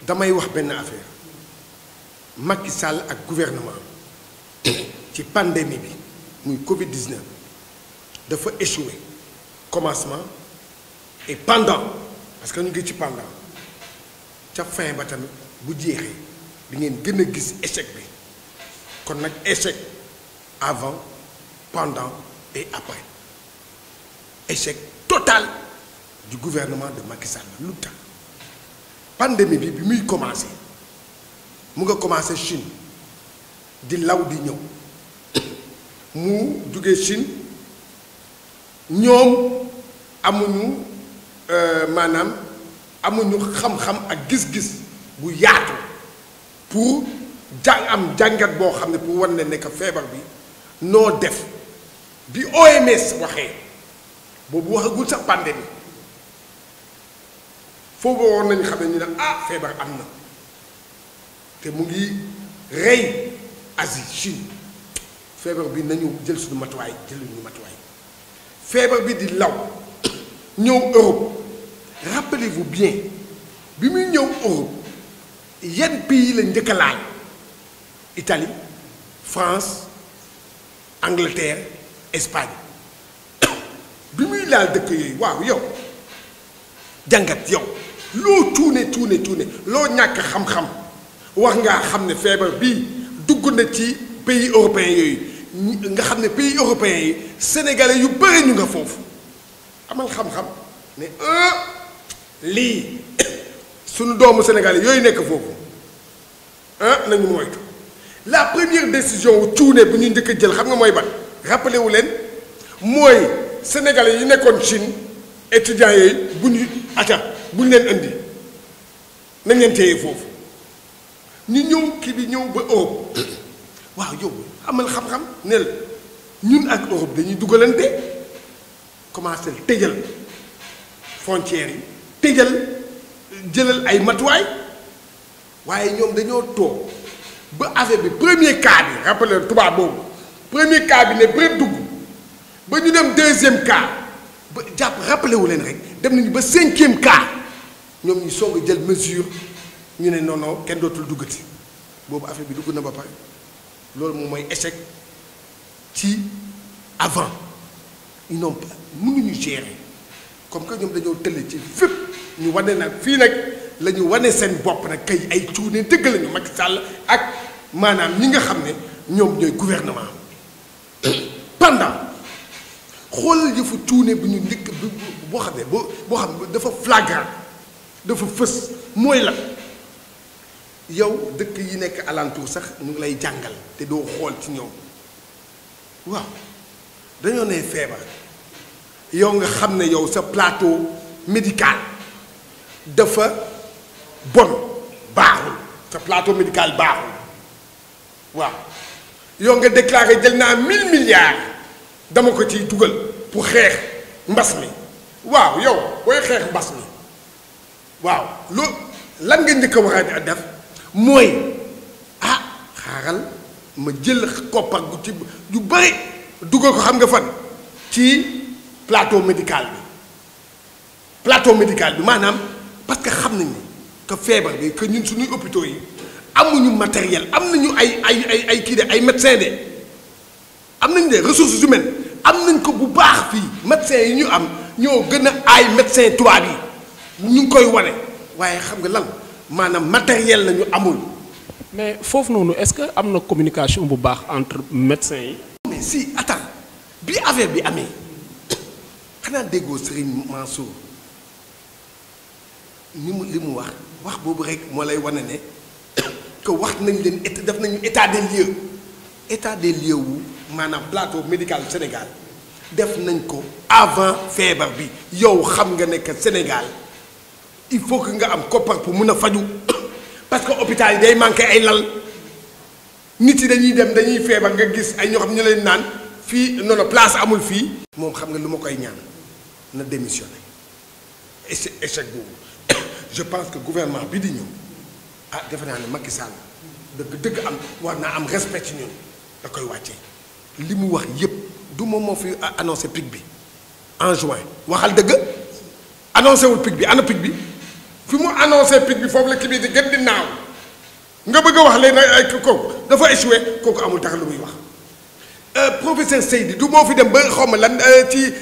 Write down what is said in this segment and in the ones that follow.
damay wax benn affaire Macky Sall ak gouvernement ci pandémie bi muy Covid 19 dafa échoué commencement et pendant parce que ñu ngi ci pendant ca fin ba tamit bu jeexee di ngeen gën a gis échec bi kon nag échec avant pendant et après échec total du gouvernement de Macky Sall lu tax pandémie bi muy commencé mu nga commencé Chine di law di ñëw mu jóge Chine ñoom amuñu maanaam amuñu xam-xam ak gis-gis bu yaatu pour am jàngat boo xam ne pour wan ne nekk feebar bi noo def bi OMS waxee boobu waxagul sax pandémie foofu woon nañu xam ne ñu ne ah feebar am na te mu ngi rey Asie Chine feebar bi nañu jël suñu matuwaay jëluñu matuwaay feebar bi di law ñëw Europe rappelez-vous bien bi muy ñëw Europe yan pays la njëkk a laal Italie France Angleterre Espagne bi muy laal dëkk yooyu waaw yow jàngat yow loo tuune loo ñàkk xam-xam wax ngaa xam ne feebar bii dugg na ci pays européens yooyu nga xam ne pays européens yi sénégalais yu bëri ñu nga foofu amal xam-xam ne lii sunu doomu sénégalais yooyu nekk foofu nañu moytu la première décision wu cuune bu ñu njëkk a jël xam nga mooy ban rappelé wu leen mooy sénégalais yi nekkoon Chine étudiants yooyu bu ñu leen indi nañ leen téye foofu ñu ñëw kii bi ñëw ba Europe waaw yow amal xam-xam ne la ñun ak Europe dañuy dugalante commencé tëjal frontières yi jëlal ay matuwaay waaye ñoom dañoo toog ba affaire bi premier cas bi rappelé tubaab boobu premier cas bi ne bëri dugg ba ñu dem deuxième cas ba jàpp rappelé wu leen rek dem nañu ba cinquième cas ñoom ñu soog a jël mesure ñu ne non kenn dootul duggati boobu affaire bi dugg na ba pare loolu moom mooy échec ci avant ils n'ont pas mënuñu gérer comme que ñoom dañoo tëlle ci fépp ñu wane nag fii nag la ñu wane seen bopp nag kay ay cuune dëgg lañu Macky Sall ak maanaam ñi nga xam ne ñoom ñooy gouvernement pendant xoolal yëfu cuune bu ñu njëkk boo xam ne boo xam ne dafa flagrant dafa fës mooy la yow dëkk yi nekk alentour sax ñu ngi lay jàngal te doo xool ci ñoom waaw dañoo ne feebar yow nga xam ne yow sa plateau médical dafa bon baaxul sa plateau médical baaxul waaw yow nga déclaré jël naa 1000 milliards dama ko ciy dugal pour xeex mbas mi waaw yow booy xeex mbas mi waaw loolu lan nga njëkk a war a def mooy xaaral ma jël koppar gu ci yu bëri dugal ko xam nga fan ci plateau médical bi maanaam parce que xam nañu que feebar bi que ñun suñuy hôpitaux yi amuñu matériel am nañu ay kii de ay médecins de am nañu de ressources humaines am nañ ko bu baax fii médecins yi ñu am ñoo gën a aay médecins tubaab yi ñu ngi koy wane waaye xam nga lan maanaam matériel la ñu amul. mais foofu noonu est-ce que am na communication bu baax entre médecins yi. mais si attends bi affaire bi amee xanaa déggoo Serigne Mansour li mu wax boobu rek moo lay wane ne que wax nañ leen def nañu état des lieux wu maanaam plateau médical Sénégal def nañ ko avant feebar bi yow xam nga ne que Sénégal il faut que nga am koppar pour mun a faju parce que hôpital yi day manqué ay lal nit yi dañuy feebar nga gis ay ñoo xam ñu leen naan fii non place amul fii. moom xam nga lu ma koy ñaan na démissionner échec boobu je pense que gouvernement bi di ñëw defe naa ne Macky Sall dëgg am war naa am respect ci ñun da koy wàccee li mu wax yépp du moom moo fi annoncé pic bi en juin waxal dëgg annoncé wul pic bi ana pic bi. fi mu annoncé pic bi foofu la kii bi di gën di naaw nga bëgg a wax léegi nag ay kooku dafa échoué kooku amul dara lu muy wax. Professeur Seydi du moo fi dem ba xaw ma lan ci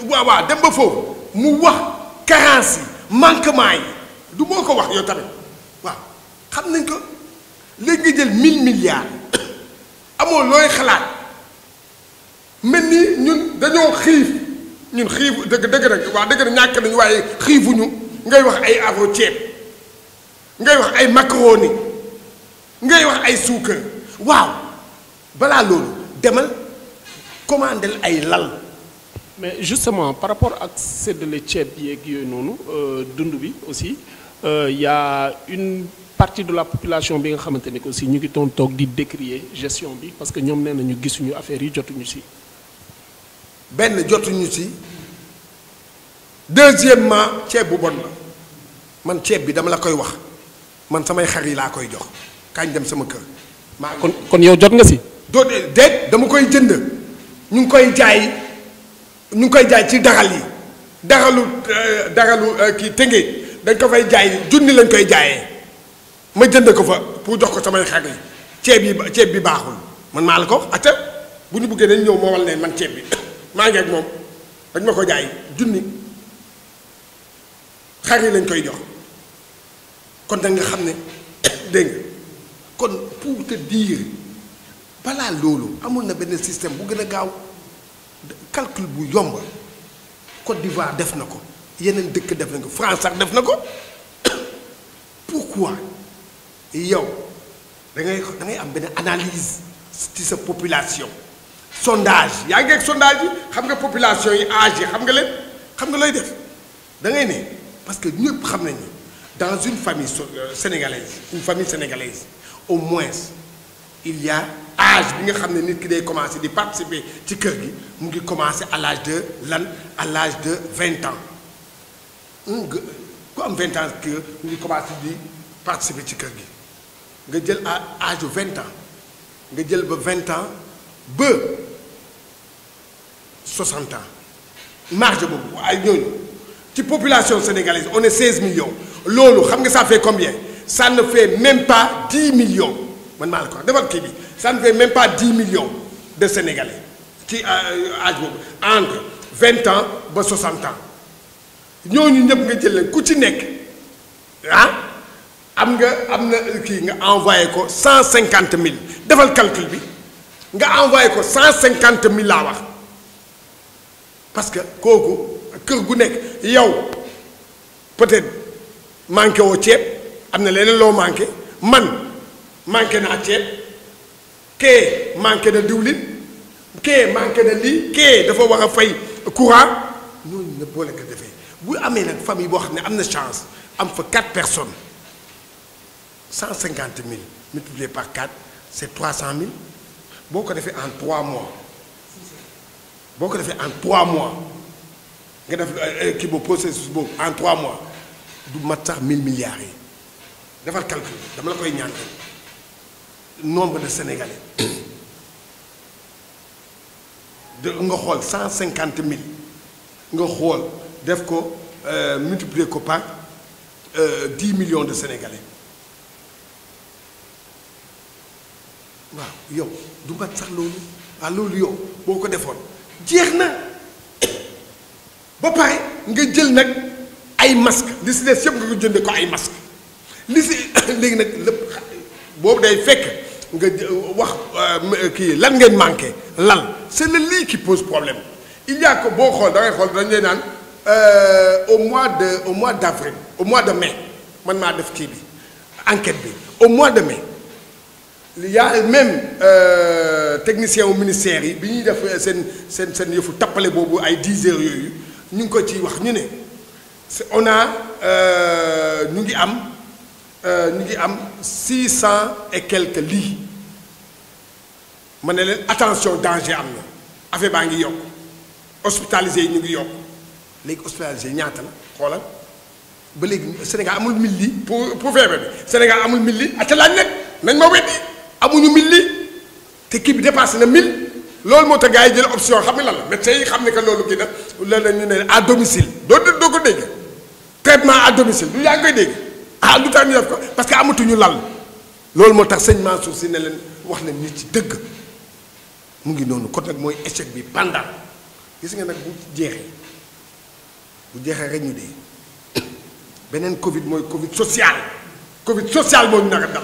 waaw dem ba foofu mu wax carence yi manquement yi du moo ko wax yow tamit waaw xam nañ ko léegi nga jël 1000 milliards amoo looy xalaat mel ni ñun dañoo xiif ñun xiif dëgg nag waa dëgg na ñàkk nañu waaye xiifuñu ngay wax ay afro ceeb ngay wax ay macaroni ngay wax ay suukar waaw balaa loolu demal commandel ay lal. mais justement par rapport ak séddale ceeb yeeg yooyu noonu dund bi aussi y a une partie de la population bi nga xamante ne aussi ñu ngi doon toog di décrier gestion bi parce que ñoom nee nañu gisuñu affaire yi jotuñu si. benn jotuñu si deuxièmement ceeb bu bon la man ceeb bi dama la koy wax man samay xar yi laa koy jox kañ dem sama kër. kon yow jot nga si. doo déet dama koy jënd ñu ngi koy jaay ci daral yi daralu kii Tëngéej dañ ko fay jaay junni lañ koy jaayee ma jënd ko fa pour jox ko samay xar yi ceeb bi baaxul man maa la ko wax ate bu ñu buggee dañ ñëw moo wal ne man ceeb bi maa ngi ak moom dañ ma ko jaay junni xar yi lañ koy jox kon da nga xam ne dégg nga kon pour te dire balaa loolu amul na benn système bu gën a gaaw calcul bu yomb Côte d'Ivoire def na ko yeneen dëkk def na ko France sax def na ko pourquoi yow da ngay am benn analyse ci sa population sondage yaa ngi ak sondage yi xam nga population yi âge yi xam nga leen xam nga looy def da ngay ne parce que ñëpp xam nañu dans une famille sénégalaise au moins il y a âge bi nga xam ne nit ki day commencer di participer ci kër gi mu ngi commencer à l'âge de à l'âge de 20 ans ku am 20 ans kër mu ngi commencer di participer ci kër gi nga jël à âge de 20 ans nga jël ba 20 ans ba 60 ans marge boobu ay ñooñu ci population sénégalaise on est 16 millions loolu xam nga ça fait combien ça ne fait même pas 10 millions man maa la ko wax defal kii bi ça ne fait même pas 10 millions de Sénégalais ci âge boobu entre 20 ans ba 60 ans ñooñu ñëpp nga jël leen ku ci nekk am na kii nga envoyé ko 150 000 defal calcul bi nga envoyé ko 150 000 laa wax parce que kooku kër gu nekk yow peut-être manqué woo ceeb am na leneen loo manqué man manqué naa ceeb kee manqué na diwlin kee manqué na lii kee dafa war a fay courant ñooñu ne boole ko defee bu amee nag famille boo xam ne am na chance am fa 4 personnes 150 000 multiplié par 4 c'est 300 000 boo ko defee en 3 mois boo ko defee en 3 mois nga def kii boobu processus boobu en 3 mois du mat sax 1000 milliards yi defal calcul dama la koy ñaan nombre de Sénégalais de nga xool 150 000 nga xool def ko multiplier ko par 10 millions de Sénégalais waaw yow du mat sax loolu waaw loolu yow boo ko defoon jeex na ba pare nga jël nag ay masque li si des yëpp nga ko jënde ko ay masque li si léegi nag lépp boobu day fekk nga wax kii lan ngeen manqué lan c'est le lii qui pose problème il y a que boo xool da ngay xool dañ lay naan au mois d'avril au mois de mai man maa def kii bi enquête bi au mois de mai il y a même technicien au ministère yi bi ñuy def seen yëfu tappale boobu ay 10 heures yooyu ñu ngi ko ciy wax ñu ne on a ñu ngi am 600 et quelques lits ma ne leen attention danger am na affaire baa ngi yokk hospitalisé yi ñu ngi yokk léegi hospitalisé yi ñaata la xoolal ba léegi Sénégal amul 1000 lits pour feebar bi Sénégal amul 1000 lits ate laaj nag nañ ma weddi amuñu 1000 lits te kii bi dépassé na 1000 loolu moo tax gars yi jël option xam nga lan la médecins yi xam ne que loolu kii nag loolu la ñu ne à domicile doo ko dégg traitement à domicile du yaa ngi koy dégg ah lu tax ñu def ko parce que amatuñu lal loolu moo tax sëñ Mansour si ne leen wax leen nit ci dëgg mu ngi noonu kon nag mooy échec bi pendant gis nga nag bu jeexee rek ñu dee beneen Covid mooy Covid social moo ñu naka dal